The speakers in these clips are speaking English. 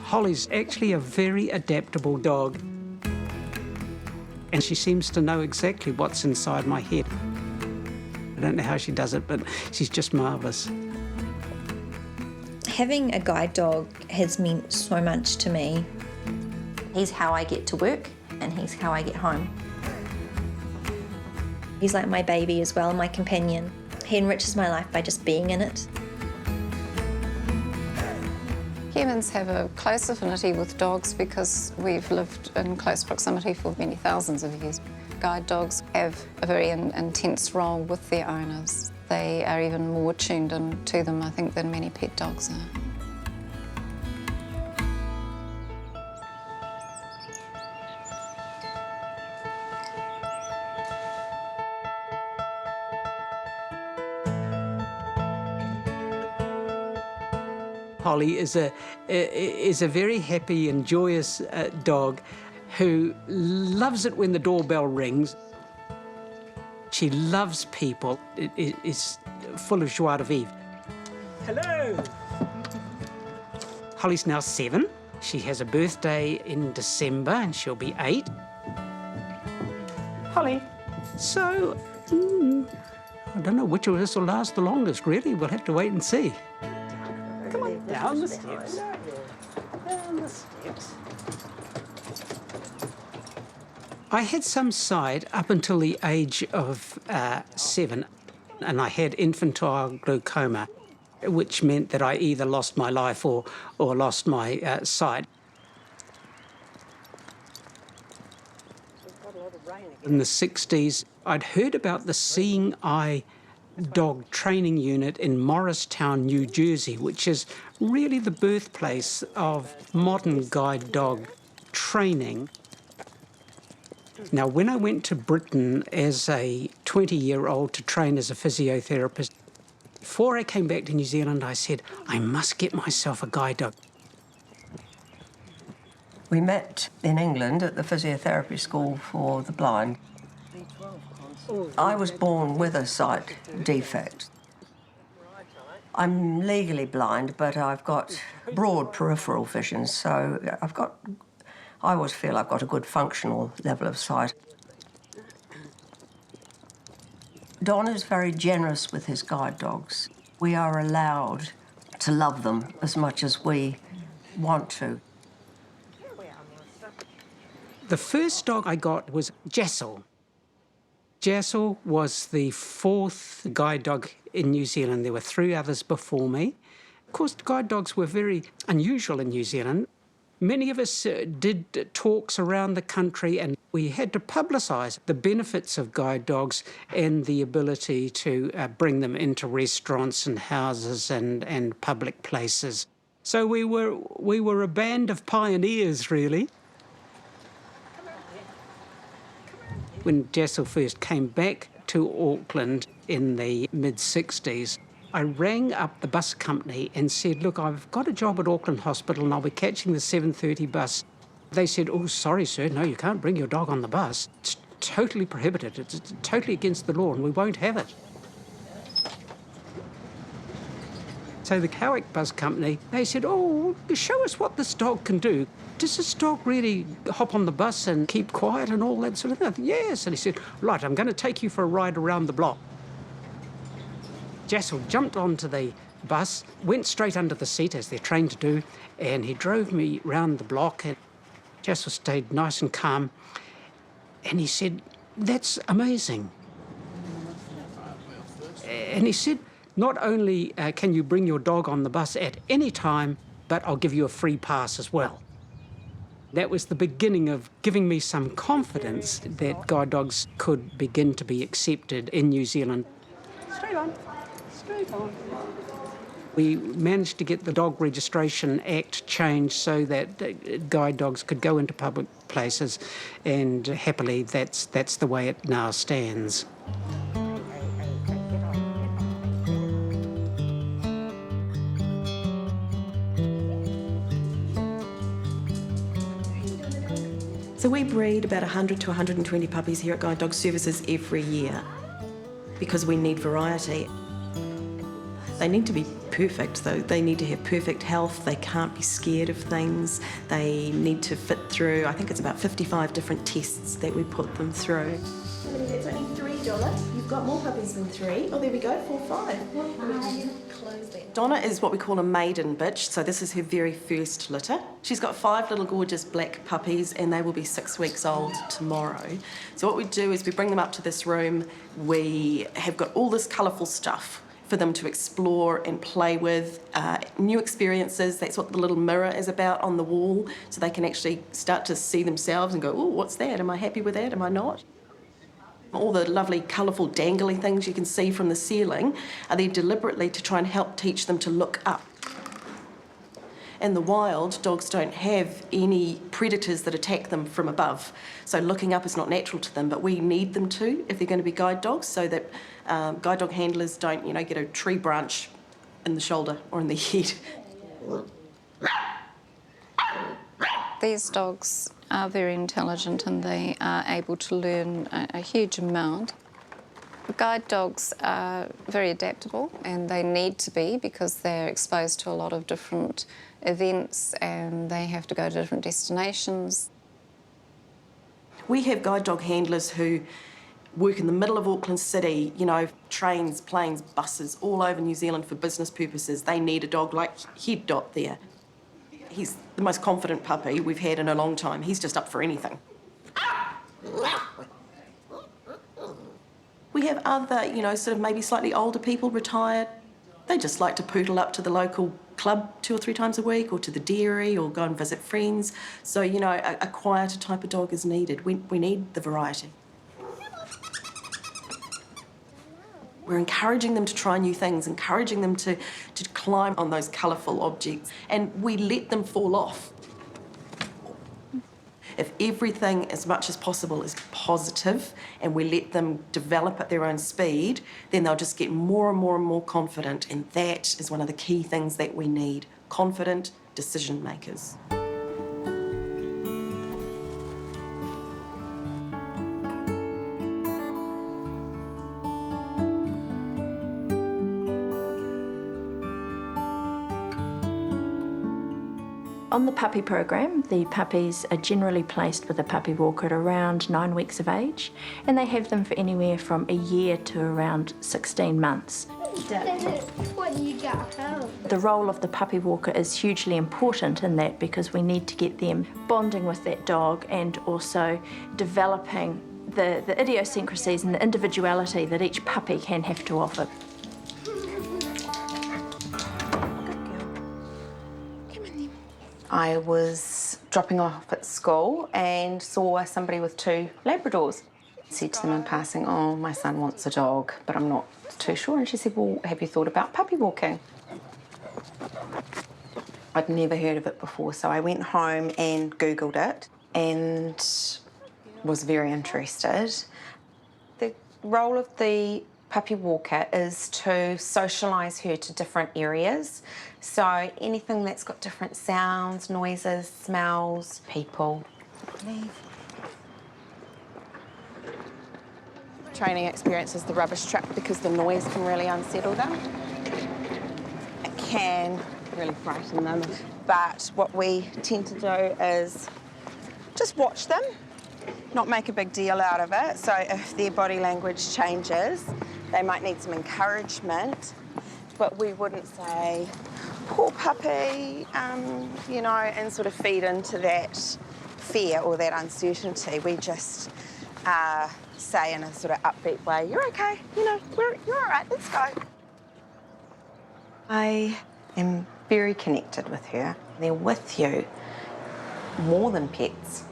Holly's actually a very adaptable dog, and she seems to know exactly what's inside my head. I don't know how she does it, but she's just marvellous. Having a guide dog has meant so much to me. He's how I get to work, and he's how I get home. He's like my baby as well, my companion. He enriches my life by just being in it. Humans have a close affinity with dogs because we've lived in close proximity for many thousands of years. Guide dogs have a very intense role with their owners. They are even more tuned in to them, I think, than many pet dogs are. Holly is a very happy and joyous dog who loves it when the doorbell rings. She loves people. It is full of joie de vivre. Hello. Holly's now 7. She has a birthday in December and she'll be 8. Holly. So, I don't know which of us will last the longest, really. We'll have to wait and see. Come on, down the steps. Down the steps. I had some sight up until the age of 7, and I had infantile glaucoma, which meant that I either lost my life or lost my sight. In the 60s, I'd heard about the Seeing Eye dog training unit in Morristown, New Jersey, which is really the birthplace of modern guide dog training. Now, when I went to Britain as a 20-year-old to train as a physiotherapist, before I came back to New Zealand, I said, I must get myself a guide dog. We met in England at the physiotherapy school for the blind. I was born with a sight defect. I'm legally blind, but I've got broad peripheral vision, so I always feel I've got a good functional level of sight. Don is very generous with his guide dogs. We are allowed to love them as much as we want to. The first dog I got was Jessel. Jessel was the 4th guide dog in New Zealand. There were 3 others before me. Of course, guide dogs were very unusual in New Zealand. Many of us did talks around the country, and we had to publicise the benefits of guide dogs and the ability to bring them into restaurants and houses and public places. So we were a band of pioneers, really. When Jessel first came back to Auckland in the mid-60s, I rang up the bus company and said, look, I've got a job at Auckland Hospital and I'll be catching the 7:30 bus. They said, oh, sorry, sir, no, you can't bring your dog on the bus. It's totally prohibited. It's totally against the law and we won't have it. So the Cowick Bus Company, they said, oh, show us what this dog can do. Does this dog really hop on the bus and keep quiet and all that sort of thing? Yes. And he said, right, I'm going to take you for a ride around the block. Jessel jumped onto the bus, went straight under the seat, as they're trained to do, and he drove me round the block, and Jessel stayed nice and calm. And he said, that's amazing. And he said, not only can you bring your dog on the bus at any time, but I'll give you a free pass as well. That was the beginning of giving me some confidence that guide dogs could begin to be accepted in New Zealand. Straight on, straight on. We managed to get the Dog Registration Act changed so that guide dogs could go into public places, and happily that's the way it now stands. So we breed about 100 to 120 puppies here at Guide Dog Services every year because we need variety. They need to be perfect, though. They need to have perfect health. They can't be scared of things. They need to fit through, I think it's about 55 different tests that we put them through. That's only 3, Donna. You've got more puppies than 3. Oh, there we go, 4, 5. Close that. Donna is what we call a maiden bitch, so this is her very first litter. She's got 5 little gorgeous black puppies, and they will be 6 weeks old tomorrow. So what we do is we bring them up to this room. We have got all this colourful stuff for them to explore and play with, new experiences. That's what the little mirror is about on the wall, so they can actually start to see themselves and go, oh, what's that? Am I happy with that? Am I not? All the lovely colourful dangly things you can see from the ceiling are there deliberately to try and help teach them to look up. In the wild, dogs don't have any predators that attack them from above, so looking up is not natural to them, but we need them to if they're going to be guide dogs, so that guide dog handlers don't, get a tree branch in the shoulder or in the head. These dogs are very intelligent and they are able to learn a huge amount. Guide dogs are very adaptable, and they need to be because they're exposed to a lot of different events and they have to go to different destinations. We have guide dog handlers who work in the middle of Auckland City, trains, planes, buses, all over New Zealand for business purposes. They need a dog like Head Dot there. He's the most confident puppy we've had in a long time. He's just up for anything. We have other, sort of maybe slightly older people, retired. They just like to poodle up to the local club 2 or 3 times a week, or to the dairy, or go and visit friends. So, a quieter type of dog is needed. We need the variety. We're encouraging them to try new things, encouraging them to climb on those colourful objects, and we let them fall off. If everything, as much as possible, is positive and we let them develop at their own speed, then they'll just get more and more and more confident, and that is one of the key things that we need, confident decision makers. On the puppy program, the puppies are generally placed with a puppy walker at around 9 weeks of age, and they have them for anywhere from a year to around 16 months. What you got home? The role of the puppy walker is hugely important in that, because we need to get them bonding with that dog and also developing the idiosyncrasies and the individuality that each puppy can have to offer. I was dropping off at school and saw somebody with 2 Labradors. Said to them in passing, oh, my son wants a dog, but I'm not too sure. And she said, well, have you thought about puppy walking? I'd never heard of it before, so I went home and Googled it and was very interested. The role of the puppy walker is to socialise her to different areas. So anything that's got different sounds, noises, smells, people. Leave. Training experience is the rubbish truck because the noise can really unsettle them. It can really frighten them. But what we tend to do is just watch them, not make a big deal out of it. So if their body language changes, they might need some encouragement, but we wouldn't say, poor puppy, and sort of feed into that fear or that uncertainty. We just say in a sort of upbeat way, you're okay, you're all right, let's go. I am very connected with her. They're with you more than pets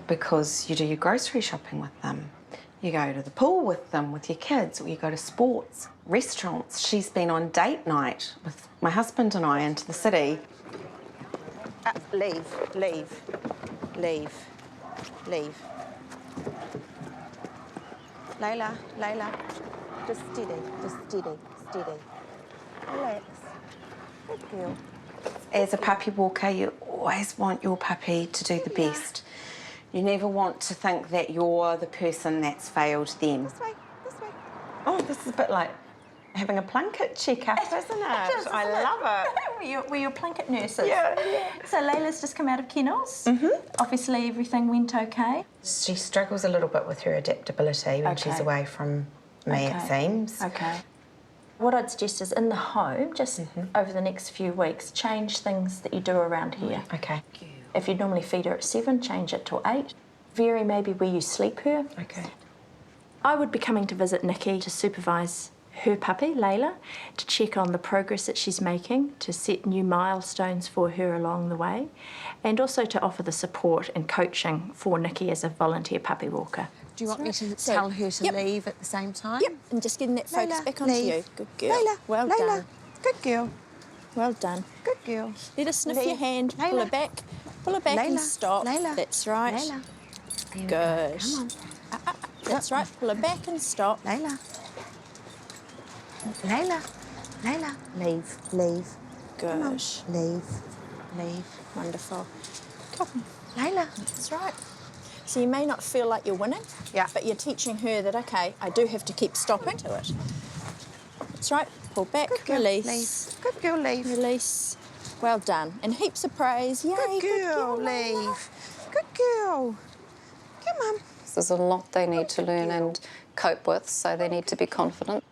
because you do your grocery shopping with them. You go to the pool with them, with your kids, or you go to sports, restaurants. She's been on date night with my husband and I into the city. Leave, leave, leave, leave. Layla, just steady. Relax. Good girl. As a puppy walker, you always want your puppy to do the best. You never want to think that you're the person that's failed them. This way. Oh, this is a bit like having a plunket checkup, isn't it? I love it. We're your plunket nurses. Yeah. So Layla's just come out of kennels. Obviously everything went okay. She struggles a little bit with her adaptability when she's away from me, it seems. Okay. What I'd suggest is in the home, just over the next few weeks, change things that you do around here. Okay. If you normally feed her at 7, change it to 8. Vary maybe where you sleep her. Okay. I would be coming to visit Nikki to supervise her puppy, Layla, to check on the progress that she's making, to set new milestones for her along the way, and also to offer the support and coaching for Nikki as a volunteer puppy walker. Do you want me to tell her to leave at the same time? Yep, and just getting that focus back onto you. Good girl. Layla, Well Layla. done. Good girl. Well done. Good girl. Let her sniff your Leave. hand. Pull Layla. her back. Pull her back and Layla. stop. Layla. That's right. Layla. Good. Come on. That's right. Pull her back and stop. Layla. Layla. Layla. Leave. Leave. Good. Leave. Leave. Wonderful. Come on. Layla. That's right. So you may not feel like you're winning, but you're teaching her that, okay, I do have to keep stopping to it. That's right. Pull back, Good girl. release. Leave. Good girl. Leave. Release. Well done. And heaps of praise. Yay, Good girl. Layla. Leave. Good girl. Come on. There's a lot they need to learn and cope with, so they need to be confident.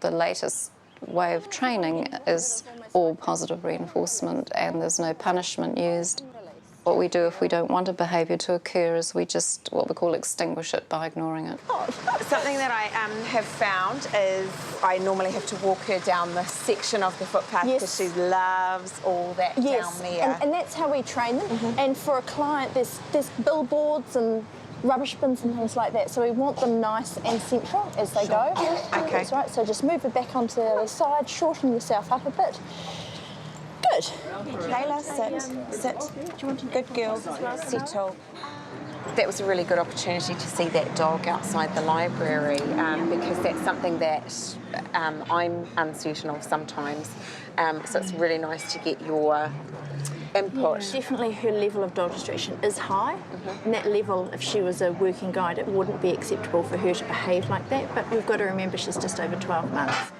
The latest way of training is all positive reinforcement and there's no punishment used. What we do if we don't want a behaviour to occur is we just, what we call, extinguish it by ignoring it. Something that I have found is I normally have to walk her down this section of the footpath because she loves all that down there. And that's how we train them. And for a client, there's billboards and rubbish bins and things like that. So we want them nice and central as they go. Okay. That's right. So just move it back onto the other side, shorten yourself up a bit. Good. Layla, sit. Sit. Do you want to? Good girl. Settle. That was a really good opportunity to see that dog outside the library because that's something that I'm uncertain of sometimes. So it's really nice to get your input. Definitely her level of dog distraction is high. And that level, if she was a working guide, it wouldn't be acceptable for her to behave like that. But we've got to remember she's just over 12 months.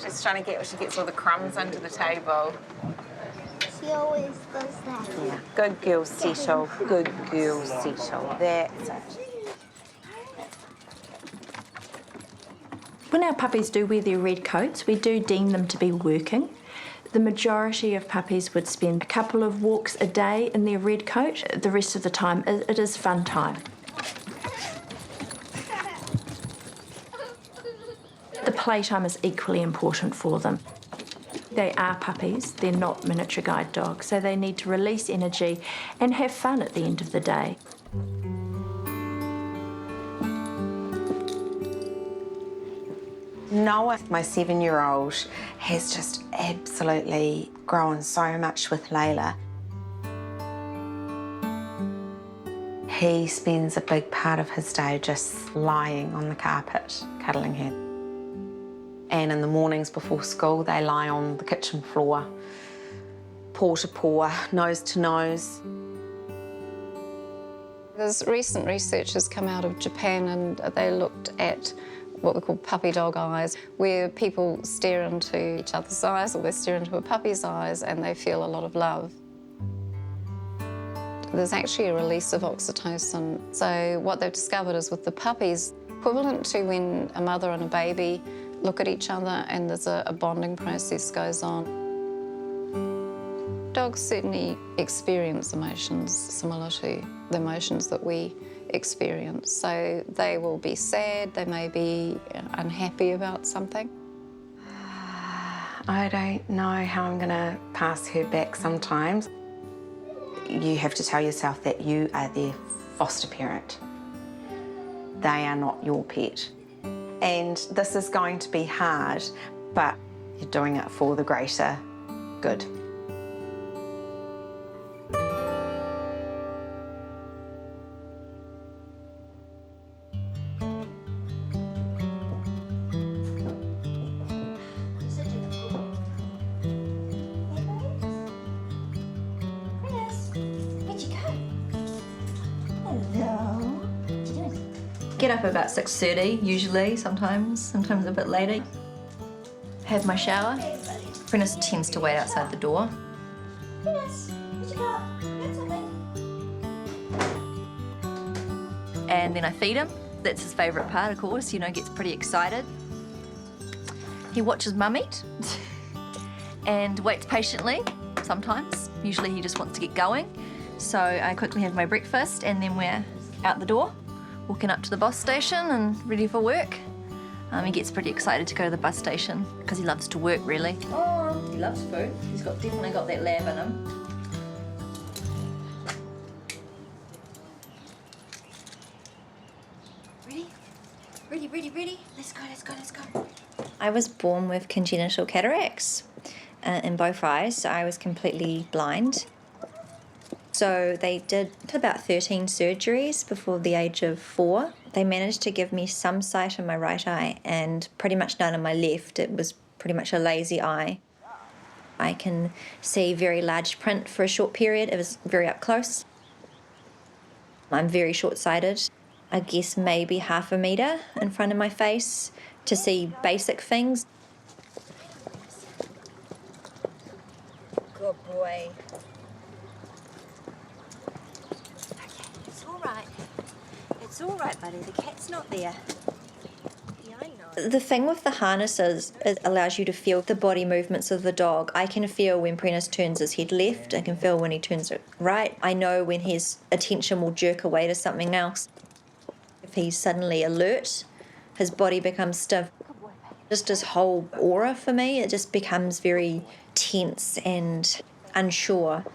She's trying to she gets all the crumbs under the table. She always does that. Yeah. Good girl, Settle. Good girl, Settle. That's it. When our puppies do wear their red coats, we do deem them to be working. The majority of puppies would spend a couple of walks a day in their red coat. The rest of the time, it is fun time. The playtime is equally important for them. They are puppies, they're not miniature guide dogs, so they need to release energy and have fun at the end of the day. Noah, my 7-year-old, has just absolutely grown so much with Layla. He spends a big part of his day just lying on the carpet, cuddling her. And in the mornings before school, they lie on the kitchen floor, paw to paw, nose to nose. There's recent research has come out of Japan and they looked at what we call puppy dog eyes, where people stare into each other's eyes or they stare into a puppy's eyes and they feel a lot of love. There's actually a release of oxytocin. So what they've discovered is with the puppies, equivalent to when a mother and a baby look at each other and there's a bonding process goes on. Dogs certainly experience emotions similar to the emotions that we experience. So they will be sad, they may be unhappy about something. I don't know how I'm going to pass her back sometimes. You have to tell yourself that you are their foster parent. They are not your pet. And this is going to be hard, but you're doing it for the greater good. Get up about 6:30 usually, sometimes a bit later. Have my shower. Prentice tends to wait outside the door. And then I feed him. That's his favourite part, of course, you know, gets pretty excited. He watches Mum eat and waits patiently sometimes. Usually he just wants to get going. So I quickly have my breakfast and then we're out the door, walking up to the bus station and ready for work. He gets pretty excited to go to the bus station because he loves to work, really. Oh, he loves food. He's definitely got that lab in him. Ready? Let's go. I was born with congenital cataracts in both eyes. I was completely blind. So they did about 13 surgeries before the age of 4. They managed to give me some sight in my right eye and pretty much none in my left. It was pretty much a lazy eye. I can see very large print for a short period. It was very up close. I'm very short-sighted. I guess maybe half a metre in front of my face to see basic things. Good boy. It's all right, buddy. The cat's not there. Yeah, I know. The thing with the harnesses is it allows you to feel the body movements of the dog. I can feel when Prentice turns his head left. I can feel when he turns it right. I know when his attention will jerk away to something else. If he's suddenly alert, his body becomes stiff. Just his whole aura for me, it just becomes very tense and unsure.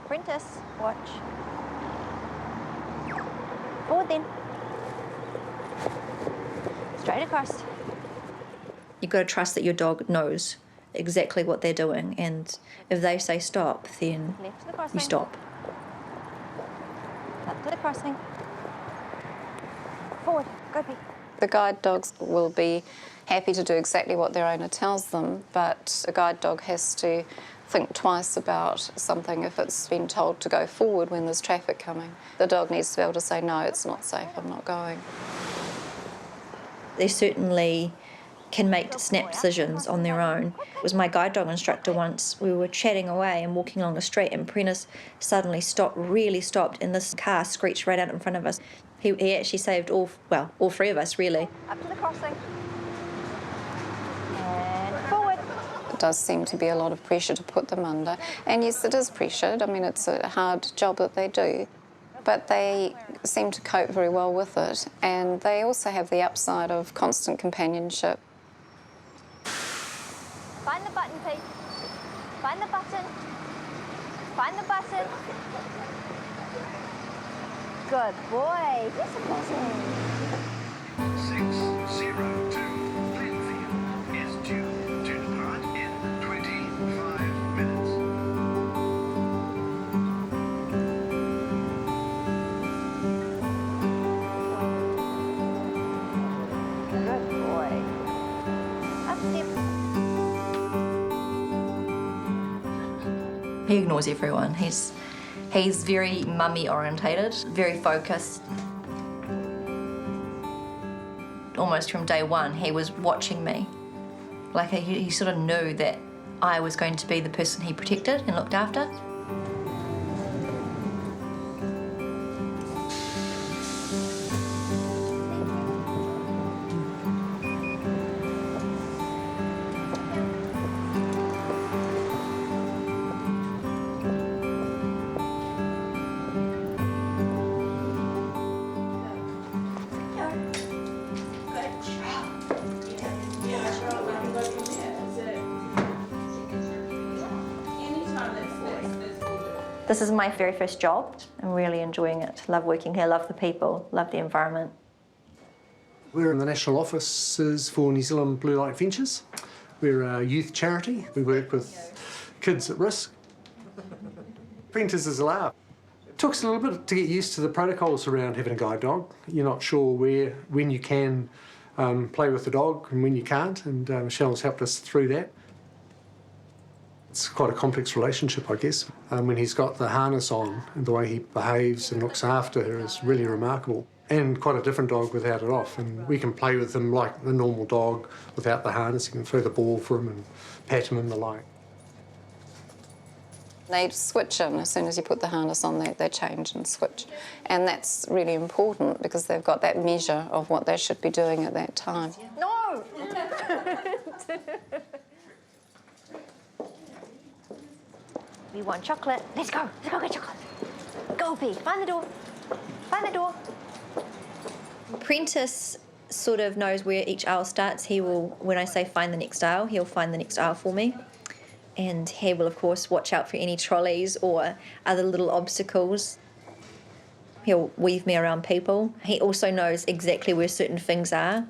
Prentice, watch. Forward then. Straight across. You've got to trust that your dog knows exactly what they're doing, and if they say stop, then you stop. Up to the crossing. Forward. Go, Pete. The guide dogs will be happy to do exactly what their owner tells them, but a guide dog has to think twice about something if it's been told to go forward when there's traffic coming. The dog needs to be able to say, no, it's not safe, I'm not going. They certainly can make snap decisions on their own. It was my guide dog instructor once. We were chatting away and walking along the street and Prentice suddenly really stopped, and this car screeched right out in front of us. He actually saved all three of us, really. Up to the crossing. And forward. It does seem to be a lot of pressure to put them under. And yes, it is pressured. I mean, it's a hard job that they do. But they seem to cope very well with it. And they also have the upside of constant companionship. Find the button, Pete. Find the button. Find the button. Good boy. Yes, a button. 602 Glenfield is due to depart in 25 minutes. Good boy. Up step. He ignores everyone. He's very mummy orientated, very focused. Almost from day one, he was watching me. Like he sort of knew that I was going to be the person he protected and looked after. This is my very first job. I'm really enjoying it. Love working here, love the people, love the environment. We're in the national offices for New Zealand Blue Light Ventures. We're a youth charity. We work with kids at risk. Prentice is a laugh. It took us a little bit to get used to the protocols around having a guide dog. You're not sure when you can play with the dog and when you can't, and Michelle's helped us through that. It's quite a complex relationship, I guess. When he's got the harness on and the way he behaves and looks after her is really remarkable. and quite a different dog without it off. And we can play with him like a normal dog without the harness. You can throw the ball for him and pat him and the like. They switch in as soon as you put the harness on, they change and switch. And that's really important because they've got that measure of what they should be doing at that time. No! We want chocolate. Let's go. Let's go get chocolate. Go, P. Find the door. Find the door. Prentice sort of knows where each aisle starts. He will, when I say find the next aisle, he'll find the next aisle for me. And he will, of course, watch out for any trolleys or other little obstacles. He'll weave me around people. He also knows exactly where certain things are.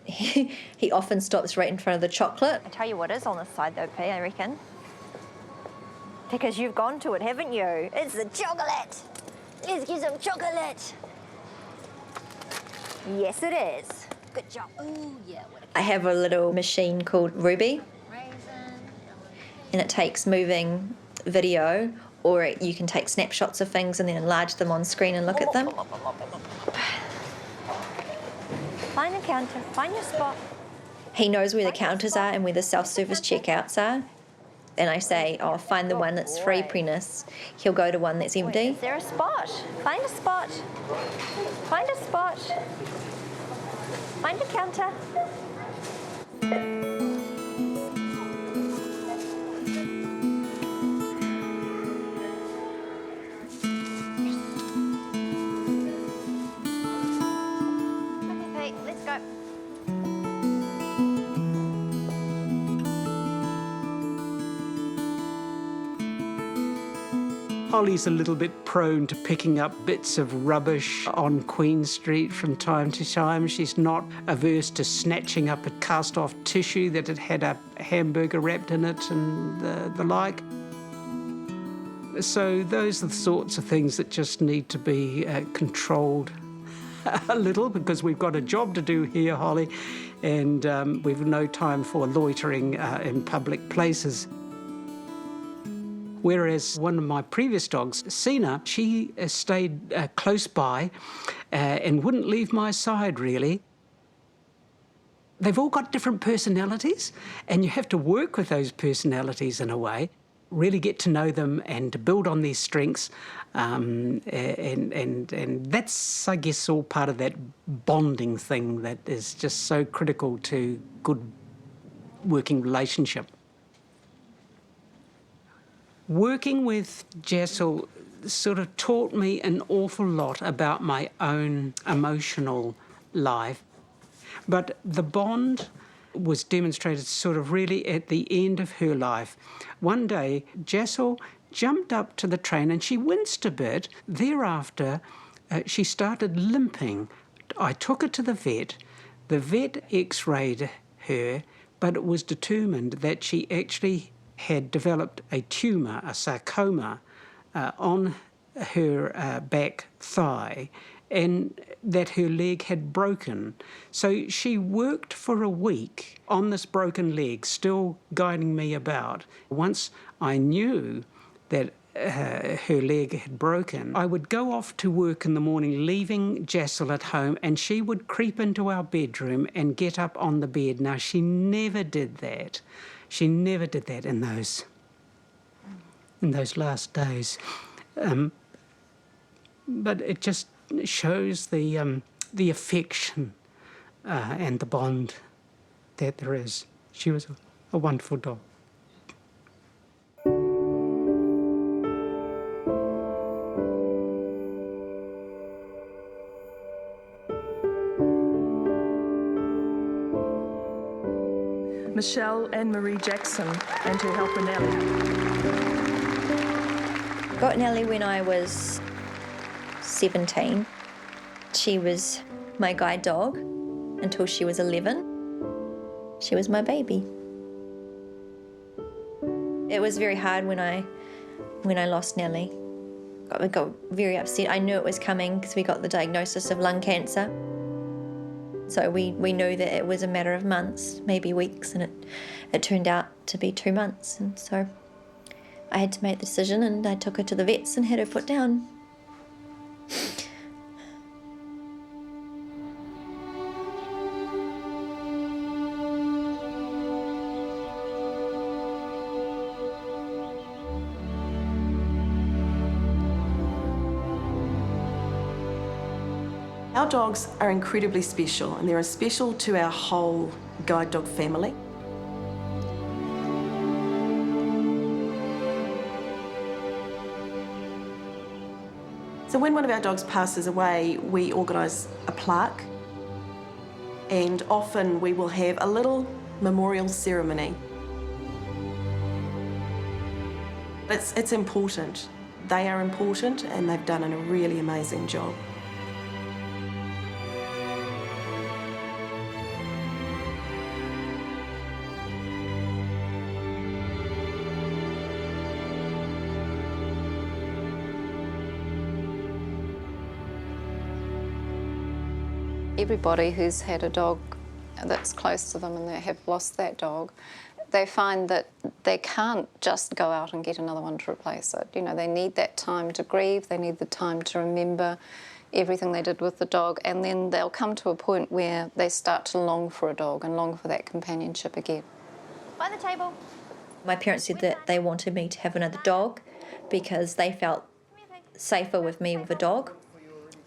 He often stops right in front of the chocolate. I tell you what is on this side though, P, I reckon. Because you've gone to it, haven't you? It's the chocolate. Let's get some chocolate. Yes, it is. Good job. Ooh, yeah. I have a little machine called Ruby. And it takes moving video, or you can take snapshots of things and then enlarge them on screen and look at them. Find the counter. Find your spot. He knows where the counters are and where the self-service checkouts are. And I say, oh, find the one that's free, Prentice. He'll go to one that's empty. Is there a spot? Find a spot. Find a spot. Find a counter. Okay, Pete, let's go. Holly's a little bit prone to picking up bits of rubbish on Queen Street from time to time. She's not averse to snatching up a cast-off tissue that had had a hamburger wrapped in it and the like. So those are the sorts of things that just need to be controlled a little, because we've got a job to do here, Holly, and we've no time for loitering in public places. Whereas one of my previous dogs, Sina, she stayed close by and wouldn't leave my side, really. They've all got different personalities, and you have to work with those personalities in a way, really get to know them and to build on their strengths. And that's, I guess, all part of that bonding thing that is just so critical to good working relationship. Working with Jessel sort of taught me an awful lot about my own emotional life. But the bond was demonstrated sort of really at the end of her life. One day, Jessel jumped up to the train and she winced a bit. Thereafter, she started limping. I took her to the vet. The vet x-rayed her, but it was determined that she actually had developed a tumour, a sarcoma, on her back thigh, and that her leg had broken. So she worked for a week on this broken leg, still guiding me about. Once I knew that her leg had broken, I would go off to work in the morning, leaving Jessel at home, and she would creep into our bedroom and get up on the bed. Now, she never did that. She never did that in those last days. But it just shows the affection and the bond that there is. She was a wonderful dog. Michelle Anne Marie Jackson and her helper Nellie. Got Nellie when I was 17. She was my guide dog until she was 11. She was my baby. It was very hard when I lost Nellie. I got very upset. I knew it was coming because we got the diagnosis of lung cancer. So we knew that it was a matter of months, maybe weeks, and it turned out to be 2 months. And so I had to make the decision, and I took her to the vets and had her put down. Our dogs are incredibly special, and they're special to our whole guide dog family. So when one of our dogs passes away, we organise a plaque, and often we will have a little memorial ceremony. It's important. They are important, and they've done a really amazing job. Everybody who's had a dog that's close to them and they have lost that dog, they find that they can't just go out and get another one to replace it. You know, they need that time to grieve, they need the time to remember everything they did with the dog, and then they'll come to a point where they start to long for a dog and long for that companionship again. By the table. My parents said that they wanted me to have another dog because they felt safer with me with a dog,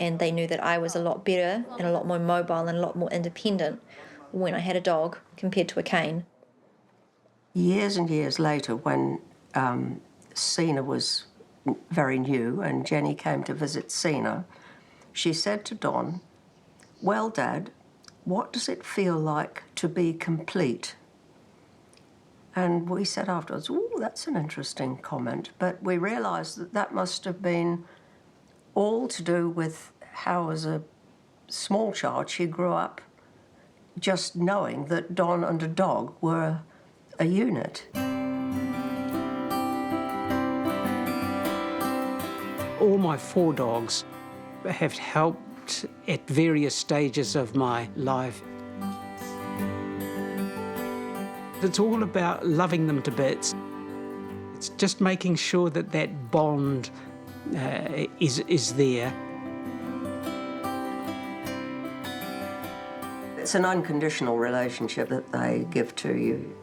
and they knew that I was a lot better and a lot more mobile and a lot more independent when I had a dog compared to a cane. Years and years later, when Sina was very new and Jenny came to visit Sina, she said to Don, "Well, Dad, what does it feel like to be complete?" And we said afterwards, "Oh, that's an interesting comment," but we realised that that must have been all to do with how, as a small child, she grew up just knowing that Don and a dog were a unit. All my 4 dogs have helped at various stages of my life. It's all about loving them to bits. It's just making sure that that bond is there. It's an unconditional relationship that they give to you.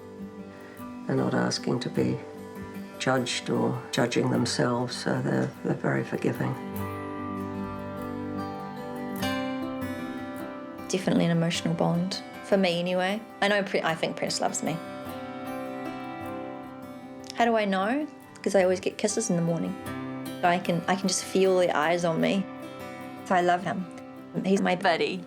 They're not asking to be judged or judging themselves, so they're very forgiving. Definitely an emotional bond, for me anyway. I think Prentice loves me. How do I know? Because I always get kisses in the morning. I can just feel the eyes on me. So I love him. He's my buddy.